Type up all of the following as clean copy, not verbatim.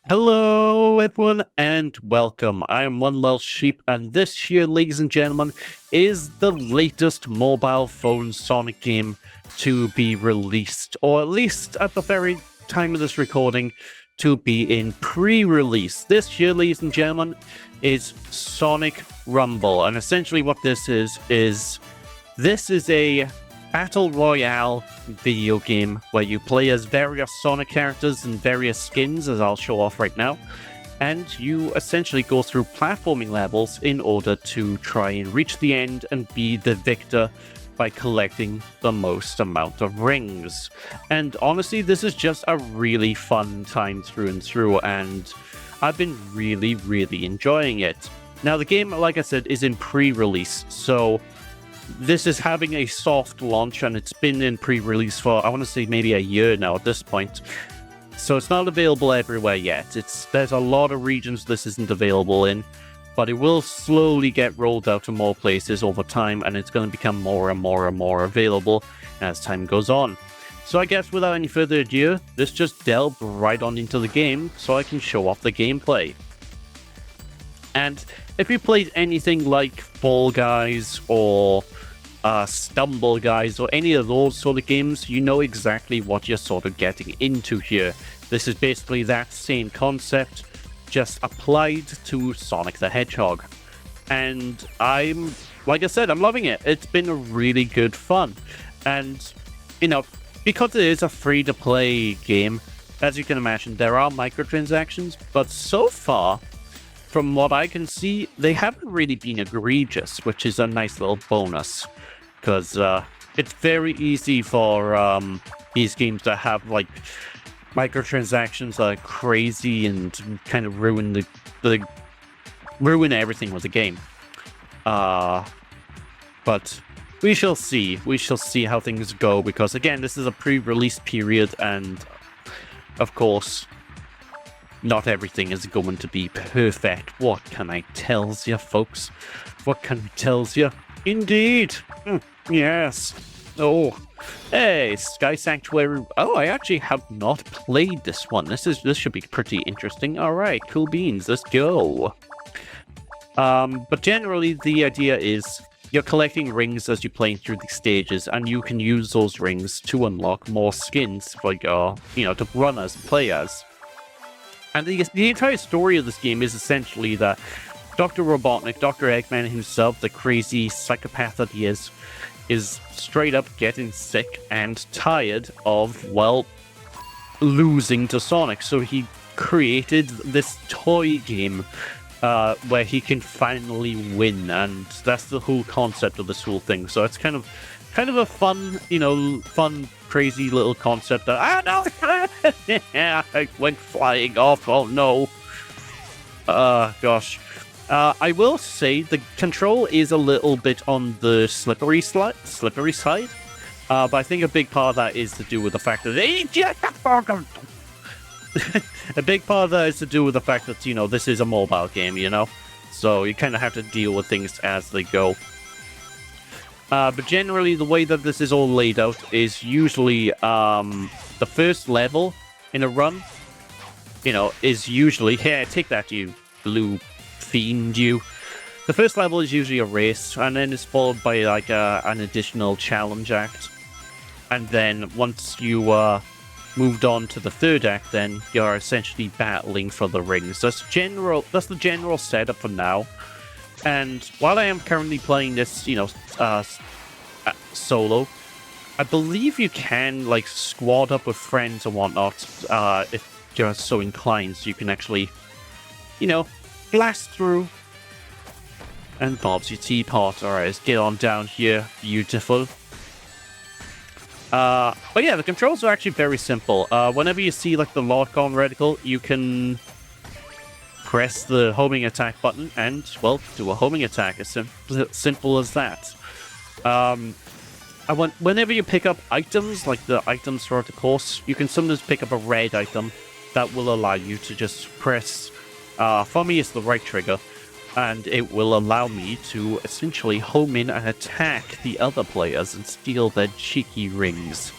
Hello, everyone, and welcome. I am One Welsh Sheep, and this here, ladies and gentlemen, is the latest mobile phone Sonic game to be released, or at least at the very time of this recording, to be in pre-release. This here, ladies and gentlemen, is Sonic Rumble, and essentially what this is this is a Battle Royale video game where you play as various Sonic characters and various skins, as I'll show off right now, and you essentially go through platforming levels in order to try and reach the end and be the victor by collecting the most amount of rings. And honestly, this is just a really fun time through and through, and I've been really enjoying it. Now, the game, like I said, is in pre-release, so this is having a soft launch, and it's been in pre-release for, I want to say, maybe a year now at this point. So it's not available everywhere yet. There's a lot of regions this isn't available in, but it will slowly get rolled out to more places over time, and it's going to become more and more available as time goes on. So I guess without any further ado, let's just delve right on into the game so I can show off the gameplay. And if you played anything like Fall Guys or Stumble Guys or any of those sort of games, you know exactly what you're sort of getting into here. This is basically that same concept, just applied to Sonic the Hedgehog. And like I said, I'm loving it. It's been a really good fun. And, you know, because it is a free-to-play game, as you can imagine, there are microtransactions, but so far, from what I can see, they haven't really been egregious, which is a nice little bonus. Because it's very easy for these games to have, like, microtransactions that are crazy and kind of ruin ruin everything with the game. But we shall see. We shall see how things go, because, again, this is a pre-release period, and, of course, not everything is going to be perfect. What can I tell you, folks? What can I tell you? Indeed. Yes. Oh. Hey, Sky Sanctuary. Oh, I actually have not played this one. This should be pretty interesting. All right, cool beans. Let's go. But generally, the idea is you're collecting rings as you're playing through the stages, and you can use those rings to unlock more skins for your, to run as, play as. And the entire story of this game is essentially that Dr. Robotnik, Dr. Eggman himself, the crazy psychopath that he is straight up getting sick and tired of, well, losing to Sonic. So he created this toy game where he can finally win, and that's the whole concept of this whole thing. So it's kind of a fun, crazy little concept that, no, yeah, I went flying off. Oh no. Gosh. I will say the control is a little bit on the slippery side. But I think a big part of that is to do with the fact that a big part of that is to do with the fact that, this is a mobile game, so you kind of have to deal with things as they go. But generally, the way that this is all laid out is usually the first level in a run, is usually, here, take that, you blue fiend, you. The first level is usually a race, and then it's followed by, like, an additional challenge act. And then once you moved on to the third act, then you're essentially battling for the rings. That's the general setup for now. And while I am currently playing this, solo, I believe you can, like, squad up with friends and whatnot, if you're so inclined, so you can actually, blast through. And Bob's your teapot. Alright, let's get on down here. Beautiful. But yeah, the controls are actually very simple. Whenever you see, like, the lock-on reticle, you can press the homing attack button and, well, do a homing attack. It's simple as that. Whenever you pick up items, like the items throughout the course, you can sometimes pick up a red item that will allow you to just press, for me it's the right trigger, and it will allow me to essentially home in and attack the other players and steal their cheeky rings.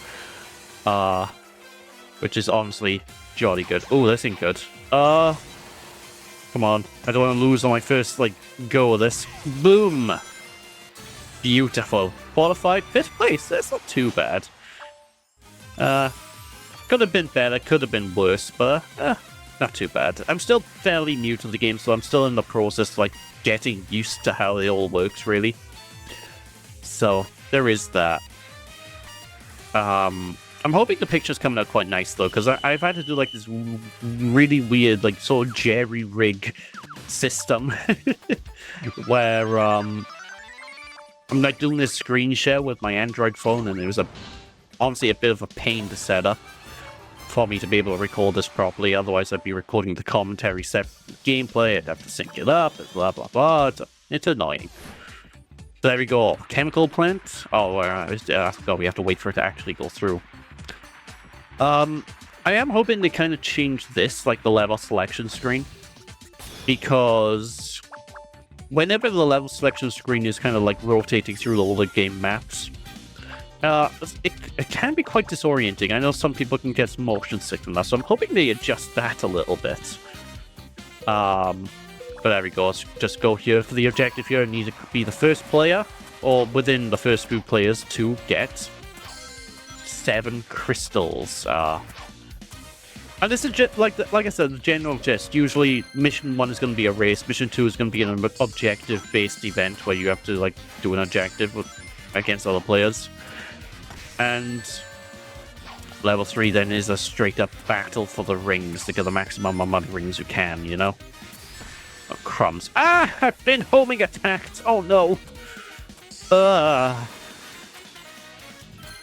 Which is honestly jolly good. Oh, this ain't good. Come on. I don't want to lose on my first, like, go of this. Boom! Beautiful. Qualified 5th place. That's not too bad. Could have been better, could have been worse, but not too bad. I'm still fairly new to the game, so I'm still in the process of, like, getting used to how it all works, really. So, there is that. I'm hoping the picture's coming out quite nice, though, because I've had to do, like, this really weird, like, sort of jerry-rig system where, I'm, like, doing this screen share with my Android phone, and it was honestly a bit of a pain to set up for me to be able to record this properly. Otherwise, I'd be recording the commentary set gameplay, I'd have to sync it up, and blah, blah, blah. It's annoying. So there we go. Chemical plant. Oh, God, we have to wait for it to actually go through. I am hoping to kind of change this, like the level selection screen, because whenever the level selection screen is kind of like rotating through all the game maps, it can be quite disorienting. I know some people can get motion sickness, so I'm hoping they adjust that a little bit. But there we go. Let's just go here for the objective here. I need to be the first player, or within the first few players, to get 7 crystals. And this is just, like I said, the general gist. Usually, mission 1 is going to be a race. Mission 2 is going to be an objective-based event where you have to, like, do an objective against other players. And level 3 then is a straight-up battle for the rings to get the maximum amount of rings you can, you know? Oh, crumbs. Ah! I've been homing attacked! Oh, no!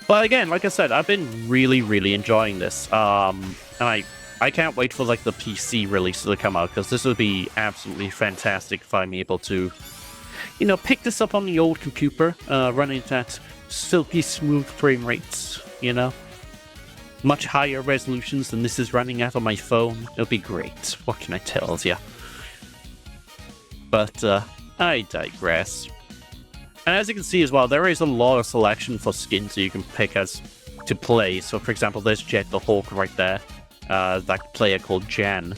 But again, like I said, I've been really, really enjoying this. And I can't wait for, like, the PC release to come out, because this would be absolutely fantastic if I'm able to, you know, pick this up on the old computer, running at silky smooth frame rates, you know? Much higher resolutions than this is running at on my phone. It'll be great. What can I tell ya? But, I digress. And as you can see as well, there is a lot of selection for skins that you can pick as to play. So, for example, there's Jet the Hawk right there. That player called Jan.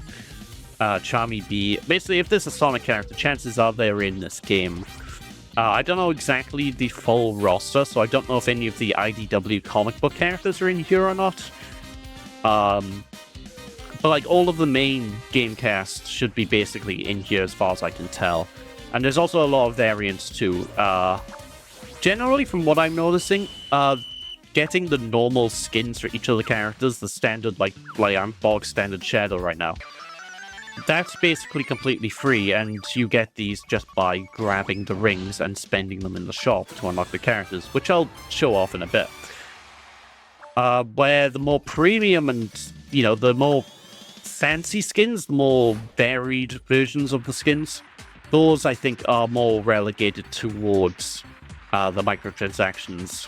Charmy B. Basically, if there's a Sonic character, chances are they're in this game. I don't know exactly the full roster, so I don't know if any of the IDW comic book characters are in here or not. But, like, all of the main game cast should be basically in here as far as I can tell. And there's also a lot of variants, too. Generally, from what I'm noticing, getting the normal skins for each of the characters, the standard, like I'm bog standard Shadow right now, that's basically completely free, and you get these just by grabbing the rings and spending them in the shop to unlock the characters, which I'll show off in a bit. Where the more premium and, you know, the more fancy skins, the more varied versions of the skins, those, I think, are more relegated towards the microtransactions.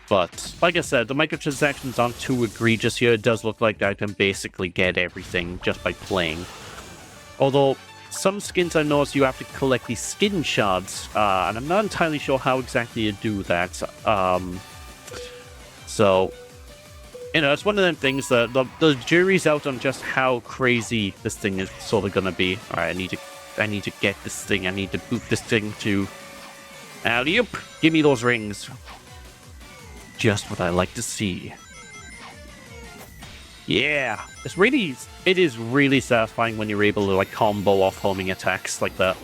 But, like I said, the microtransactions aren't too egregious here. It does look like I can basically get everything just by playing. Although, some skins I noticed you have to collect these skin shards, and I'm not entirely sure how exactly you do that. So, you know, it's one of them things that the jury's out on just how crazy this thing is sort of gonna be. Alright, I need to get this thing. I need to boot this thing to... Alley-oop! Give me those rings. Just what I like to see. Yeah! It is really satisfying when you're able to, like, combo off homing attacks like that.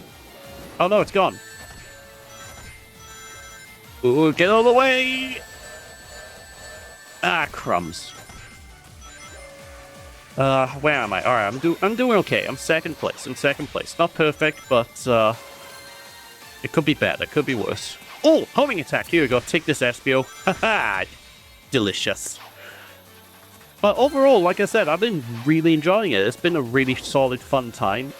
Oh no, it's gone. Ooh, get out of the way! Ah, crumbs. Where am I? Alright, I'm doing okay. I'm second place. Not perfect, but, it could be better. It could be worse. Oh, homing attack. Here we go. Take this, Espio. Haha! Delicious. But overall, like I said, I've been really enjoying it. It's been a really solid, fun time.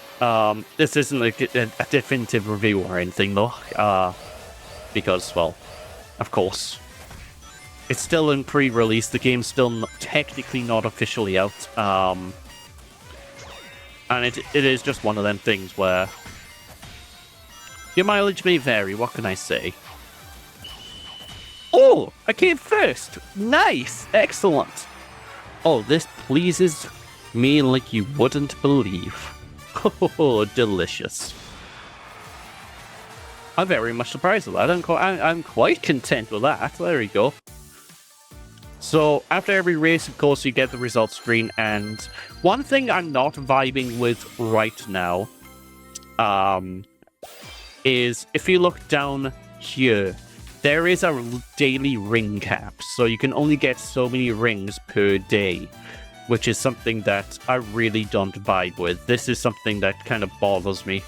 This isn't like a definitive review or anything, though. Because, well, of course, it's still in pre-release. The game's still technically not officially out. And it is just one of them things where your mileage may vary. What can I say? Oh, I came first. Nice. Excellent. Oh, this pleases Me like you wouldn't believe. Oh, delicious. I'm very much surprised with that. I'm quite content with that. There we go. So, after every race, of course, you get the results screen, and one thing I'm not vibing with right now, is if you look down here, there is a daily ring cap, so you can only get so many rings per day, which is something that I really don't vibe with. This is something that kind of bothers me,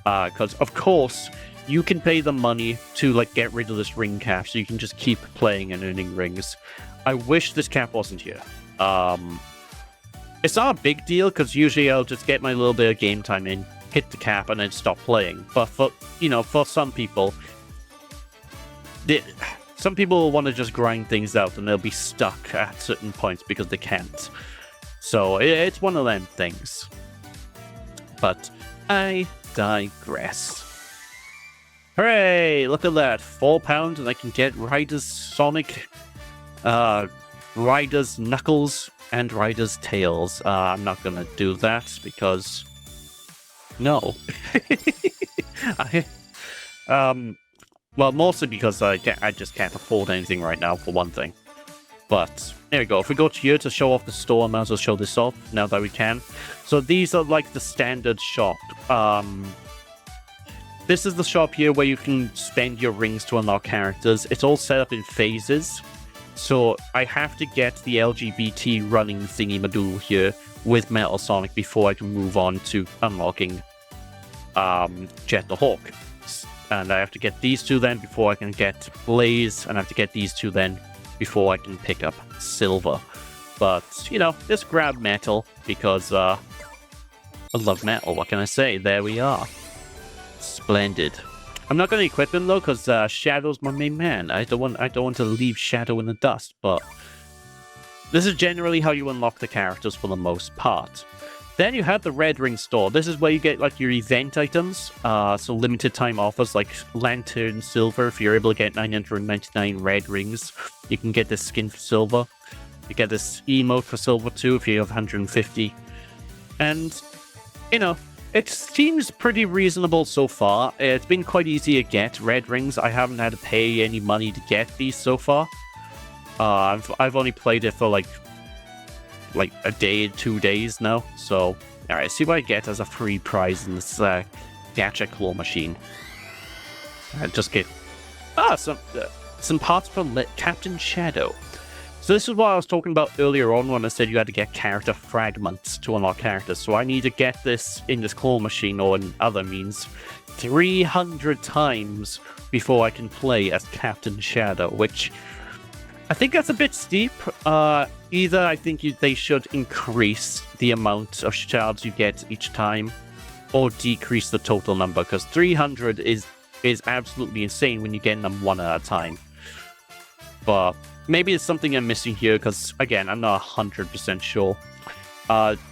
because, of course, you can pay the money to, like, get rid of this ring cap, so you can just keep playing and earning rings. I wish this cap wasn't here. It's not a big deal, because usually I'll just get my little bit of game time in, hit the cap, and then stop playing. But for some people, some people will want to just grind things out, and they'll be stuck at certain points because they can't. So it's one of them things. But I digress. Hooray! Look at that. £4 and I can get Ryder's Sonic, Ryder's Knuckles, and Ryder's Tails. I'm not gonna do that because... No. Well, mostly because I just can't afford anything right now, for one thing. But, there we go. If we go to here to show off the store, I might as well show this off, now that we can. So these are like the standard shop. This is the shop here where you can spend your rings to unlock characters. It's all set up in phases. So I have to get the LGBT running thingy-madoodle here with Metal Sonic before I can move on to unlocking Jet the Hawk. And I have to get these two then before I can get Blaze, and I have to get these two then before I can pick up Silver. But, just grab Metal because I love Metal. What can I say? There we are. Splendid. I'm not going to equip him though, because Shadow's my main man. I don't want to leave Shadow in the dust, but this is generally how you unlock the characters for the most part. Then you have the Red Ring store. This is where you get like your event items, so limited time offers like Lantern Silver. If you're able to get 999 red rings, you can get this skin for Silver. You get this emote for Silver too if you have 150. And, it seems pretty reasonable so far. It's been quite easy to get red rings. I haven't had to pay any money to get these so far. I've only played it for like a day, 2 days now. So, alright, see what I get as a free prize in this gacha claw machine. I just get some parts for Captain Shadow. So this is what I was talking about earlier on when I said you had to get character fragments to unlock characters. So I need to get this in this claw machine or in other means 300 times before I can play as Captain Shadow, which I think that's a bit steep. Either I think they should increase the amount of shards you get each time or decrease the total number, because 300 is absolutely insane when you're getting them one at a time. But maybe it's something I'm missing here, because, again, I'm not 100% sure.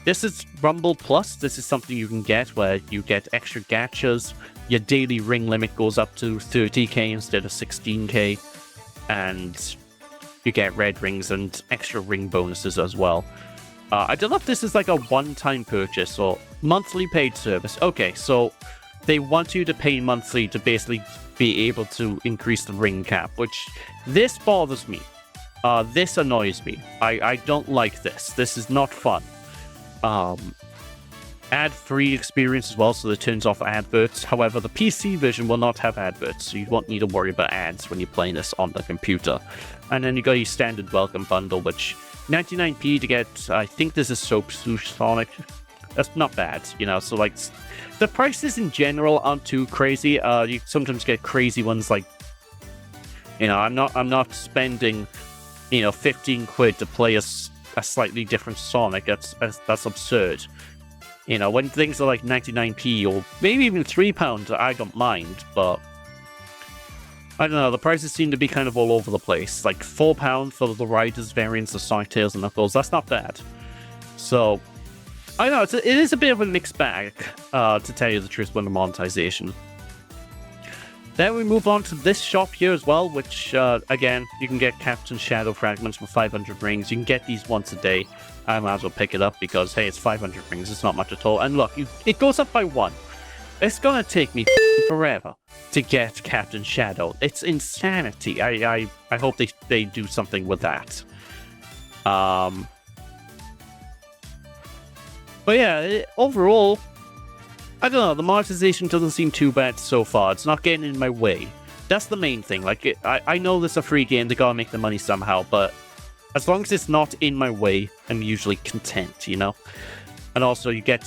This is Rumble Plus. This is something you can get where you get extra gachas. Your daily ring limit goes up to 30k instead of 16k. And you get red rings and extra ring bonuses as well. I don't know if this is like a one-time purchase or monthly paid service. Okay, so they want you to pay monthly to basically be able to increase the ring cap, which this bothers me. This annoys me. I don't like this. This is not fun. Ad-free experience as well, so it turns off adverts. However, the PC version will not have adverts, so you won't need to worry about ads when you're playing this on the computer. And then you got your standard welcome bundle, which 99p to get, I think this is Soap Swoosh Sonic. That's not bad, so like, the prices in general aren't too crazy. You sometimes get crazy ones like, I'm not spending 15 quid to play a slightly different Sonic. That's absurd. When things are like 99p or maybe even £3, I don't mind, but I don't know, the prices seem to be kind of all over the place. Like £4 for the Riders variants of Sonic, Tails, and Knuckles, that's not bad. So, I know, it is a bit of a mixed bag, to tell you the truth, when the monetization. Then we move on to this shop here as well, which, again, you can get Captain Shadow Fragments for 500 rings. You can get these once a day. I might as well pick it up because, hey, it's 500 rings. It's not much at all. And look, it goes up by 1. It's gonna take me forever to get Captain Shadow. It's insanity. I hope they do something with that. But yeah, overall, I don't know, the monetization doesn't seem too bad so far. It's not getting in my way. That's the main thing. Like, I know this is a free game, they gotta make the money somehow, but as long as it's not in my way, I'm usually content, you know? And also, you get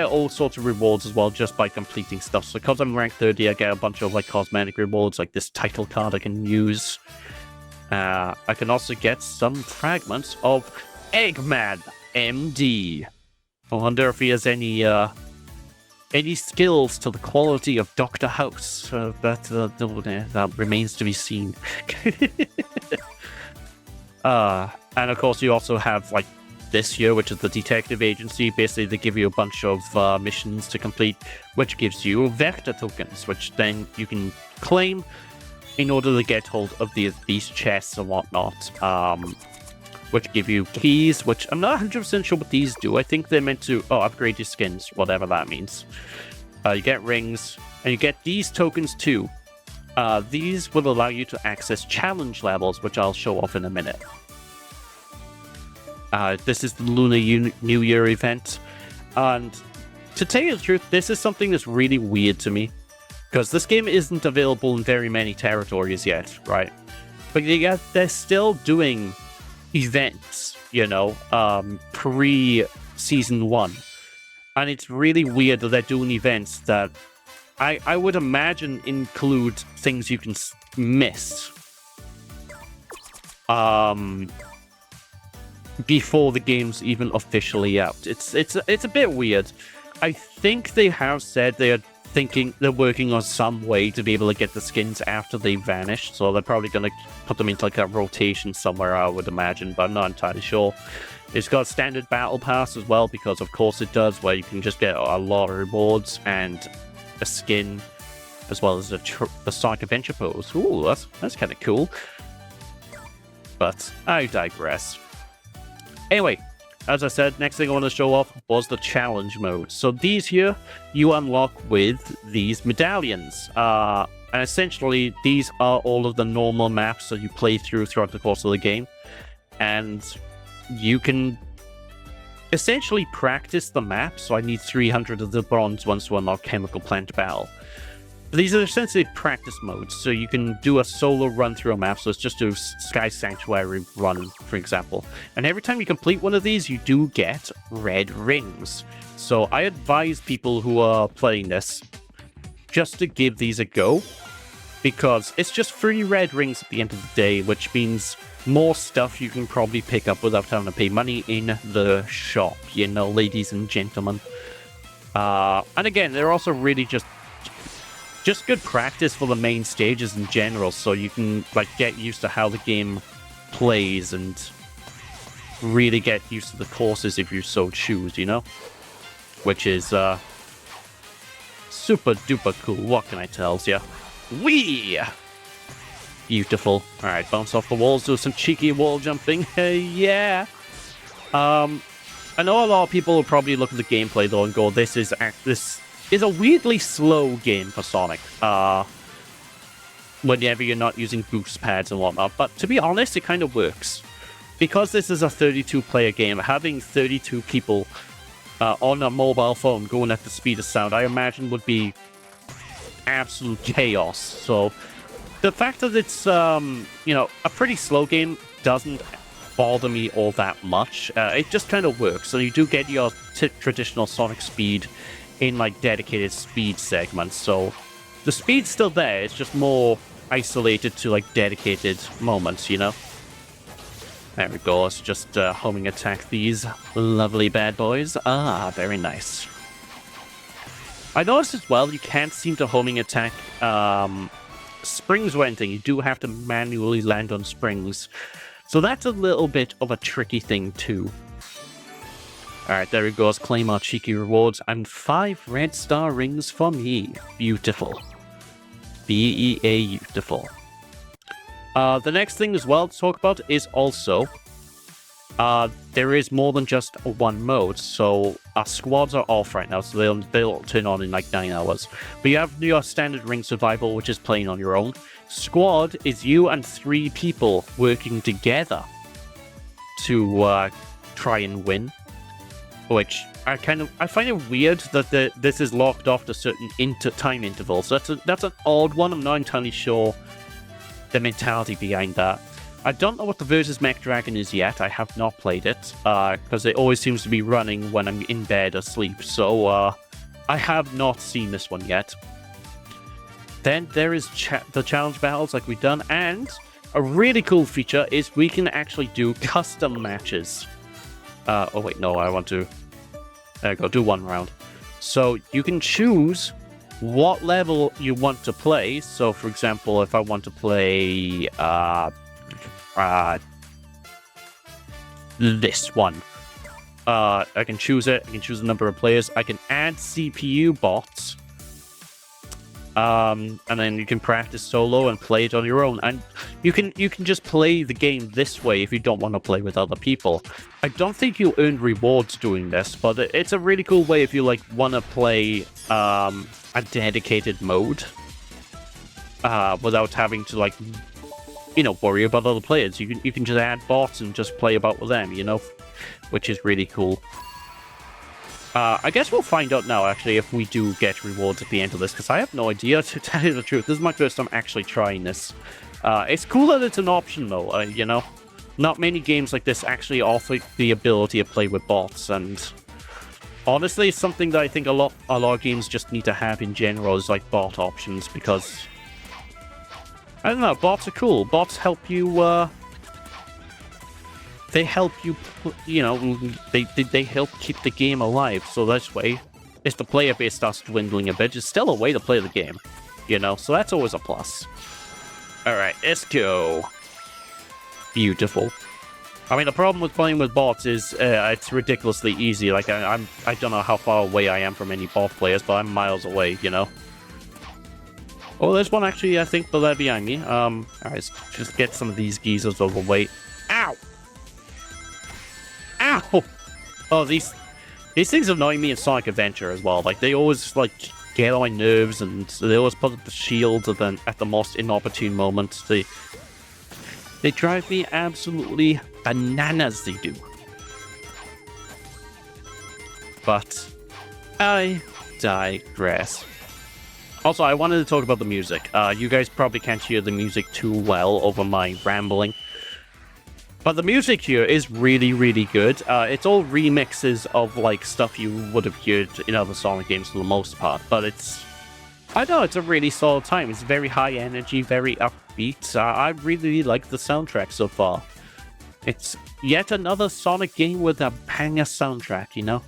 all sorts of rewards as well just by completing stuff. So because I'm rank 30, I get a bunch of, like, cosmetic rewards, like this title card I can use. I can also get some fragments of Eggman MD. I wonder if he has any skills to the quality of Dr. House. That remains to be seen. And of course, you also have like this here, which is the detective agency. Basically, they give you a bunch of missions to complete, which gives you Vector tokens, which then you can claim in order to get hold of these chests and whatnot. Which give you keys, which I'm not 100% sure what these do. I think they're meant to upgrade your skins, whatever that means. You get rings, and you get these tokens too. These will allow you to access challenge levels, which I'll show off in a minute. This is the Lunar New Year event, and to tell you the truth, this is something that's really weird to me, because this game isn't available in very many territories yet, right? But they're still doing events, you know, pre-season 1. And it's really weird that they're doing events that I would imagine include things you can miss before the game's even officially out. It's a bit weird. I think they have said they're working on some way to be able to get the skins after they vanish, so they're probably going to put them into like a rotation somewhere, I would imagine, but I'm not entirely sure. It's got standard battle pass as well, because of course it does, where you can just get a lot of rewards and a skin, as well as the Sonic Adventure pose. Ooh, that's kind of cool. But I digress. Anyway, as I said, next thing I want to show off was the challenge mode. So these here, you unlock with these medallions. And essentially, these are all of the normal maps that you play throughout the course of the game. And you can essentially practice the map. So I need 300 of the bronze ones to unlock Chemical Plant Battle. These are essentially practice modes, so you can do a solo run through a map. So it's just a Sky Sanctuary run, for example. And every time you complete one of these, you do get red rings. So I advise people who are playing this just to give these a go, because it's just 3 red rings at the end of the day, which means more stuff you can probably pick up without having to pay money in the shop, you know, ladies and gentlemen. And again, they're also really just good practice for the main stages in general, so you can like get used to how the game plays and really get used to the courses if you so choose, you know? Which is super duper cool, what can I tell ya? Whee! Beautiful. Alright, bounce off the walls, do some cheeky wall jumping. Yeah! I know a lot of people will probably look at the gameplay though and go, this is a weirdly slow game for Sonic, whenever you're not using boost pads and whatnot, but to be honest, it kind of works. Because this is a 32-player game, having 32 people on a mobile phone going at the speed of sound, I imagine would be absolute chaos. So the fact that it's, a pretty slow game doesn't bother me all that much. It just kind of works, so you do get your traditional Sonic speed in like dedicated speed segments, so the speed's still there, it's just more isolated to like dedicated moments, you know? There we go, let's just homing attack these lovely bad boys. Ah, very nice. I noticed as well, you can't seem to homing attack springs or anything. You do have to manually land on springs, so that's a little bit of a tricky thing too. Alright, there it goes. Claim our cheeky rewards. And 5 red star rings for me. Beautiful. Beautiful. The next thing as well to talk about is also there is more than just one mode. So our squads are off right now, so they'll turn on in like 9 hours. But you have your standard ring survival, which is playing on your own. Squad is you and 3 people working together to try and win. Which I find it weird that this is locked off to certain time intervals. So that's an odd one. I'm not entirely sure the mentality behind that. I don't know what the Versus Mech Dragon is yet. I have not played it, because it always seems to be running when I'm in bed asleep. So, I have not seen this one yet. Then there is the challenge battles like we've done, and a really cool feature is we can actually do custom matches. Oh wait, no, I want to... There we go, do 1 round. So, you can choose what level you want to play. So, for example, if I want to play... this one. I can choose it. I can choose the number of players. I can add CPU bots. And then you can practice solo and play it on your own. And you can just play the game this way if you don't want to play with other people. I don't think you earn rewards doing this, but it's a really cool way if you like want to play a dedicated mode without having to like worry about other players. You can just add bots and just play about with them, which is really cool. I guess we'll find out now, actually, if we do get rewards at the end of this, because I have no idea, to tell you the truth. This is my first time actually trying this. It's cool that it's an option, though, Not many games like this actually offer the ability to play with bots, and honestly, it's something that I think a lot of games just need to have in general, is like bot options, because... I don't know, bots are cool. Bots help you, they help you, they help keep the game alive. So this way, if the player base starts dwindling a bit, it's still a way to play the game, So that's always a plus. Alright, let's go. Beautiful. I mean, the problem with playing with bots is it's ridiculously easy. Like, I don't know how far away I am from any bot players, but I'm miles away, Oh, there's one actually, I think, behind me. Alright, let's just get some of these geezers over the way. Ow! Ow! Oh, these things annoy me in Sonic Adventure as well. Like, they always, get on my nerves, and they always put up the shield at the most inopportune moments. They drive me absolutely bananas, they do. But I digress. Also, I wanted to talk about the music. You guys probably can't hear the music too well over my rambling. But the music here is really, really good. It's all remixes of, stuff you would have heard in other Sonic games for the most part. But I don't know, it's a really solid time. It's very high energy, very upbeat. I really like the soundtrack so far. It's yet another Sonic game with a banger soundtrack,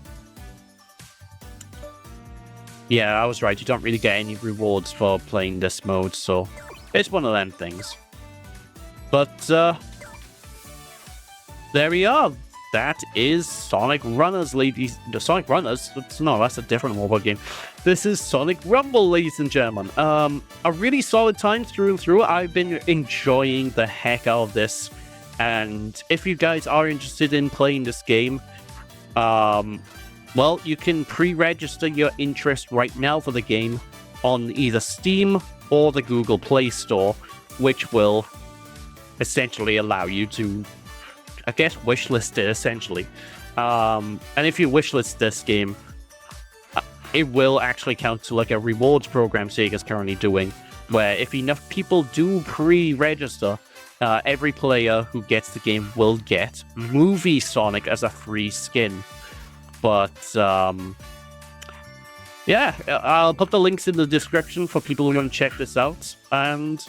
Yeah, I was right. You don't really get any rewards for playing this mode, so it's one of them things. But, there we are. That is Sonic Runners, ladies. Sonic Runners? No, that's a different mobile game. This is Sonic Rumble, ladies and gentlemen. A really solid time through and through. I've been enjoying the heck out of this. And if you guys are interested in playing this game, well, you can pre-register your interest right now for the game on either Steam or the Google Play Store, which will essentially allow you to, I guess, wishlist it, essentially. And if you wishlist this game, it will actually count to a rewards program Sega's currently doing, where if enough people do pre-register, every player who gets the game will get Movie Sonic as a free skin. But, yeah, I'll put the links in the description for people who want to check this out. And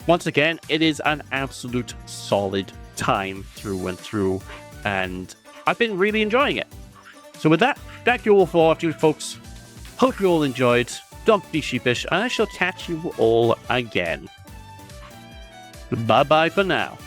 once again, it is an absolute solid time through and through. And I've been really enjoying it. So with that, thank you all for watching, folks. Hope you all enjoyed. Don't be sheepish. And I shall catch you all again. Bye-bye for now.